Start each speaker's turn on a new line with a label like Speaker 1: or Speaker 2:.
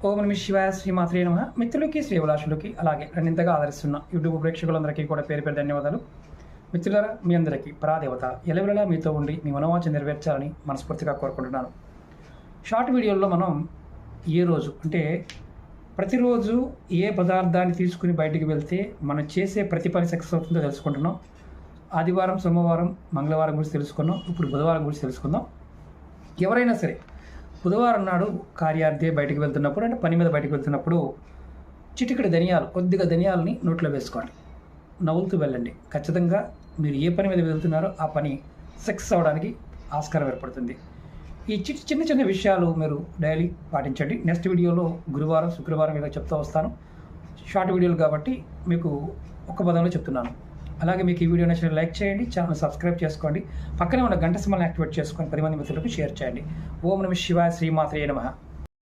Speaker 1: ఓం నమ శివాయ శ్రీమాత్రే నమః. మిత్రులకి శ్రీభిలాషులకి అలాగే నన్నింతగా ఆదరిస్తున్న యూట్యూబ్ ప్రేక్షకులందరికీ కూడా పేరు పేరు ధన్యవాదాలు. మిత్రులారా, మీ అందరికీ పరాదేవత ఎలవెలలా మీతో ఉండి మీ మనోవాంఛ నెరవేర్చాలని మనస్ఫూర్తిగా కోరుకుంటున్నాను. షార్ట్ వీడియోల్లో మనం ఏ రోజు అంటే ప్రతిరోజు ఏ పదార్థాన్ని తీసుకుని బయటికి వెళ్తే మనం చేసే ప్రతి పని సక్సెస్ అవుతుందో తెలుసుకుంటున్నాం. ఆదివారం, సోమవారం, మంగళవారం గురించి తెలుసుకున్నాం. ఇప్పుడు బుధవారం గురించి తెలుసుకుందాం. ఎవరైనా సరే బుధవారం నాడు కార్యార్థి బయటికి వెళ్తున్నప్పుడు అంటే పని మీద బయటికి వెళ్తున్నప్పుడు చిటికెడు ధనియాలు, కొద్దిగా ధనియాలని నోట్లో వేసుకోండి, నవ్వులుతూ వెళ్ళండి. ఖచ్చితంగా మీరు ఏ పని మీద వెళ్తున్నారో ఆ పని సక్సెస్ అవ్వడానికి ఆస్కారం ఏర్పడుతుంది. ఈ చిన్న చిన్న విషయాలు మీరు డైలీ పాటించండి. నెక్స్ట్ వీడియోలో గురువారం, శుక్రవారం ఇలా చెప్తూ వస్తాను. షార్ట్ వీడియోలు కాబట్టి మీకు ఒక్క పదంలో చెప్తున్నాను. అలాగే మీకు ఈ వీడియో నచ్చిన లైక్ చేయండి, ఛానల్ సబ్స్క్రైబ్ చేసుకోండి, పక్కనే ఉన్న గంట సింబల్ని యాక్టివేట్ చేసుకొని 10 మంది మిత్రులకు షేర్ చేయండి. ఓం నమః శివాయ శ్రీమాత్రే నమః.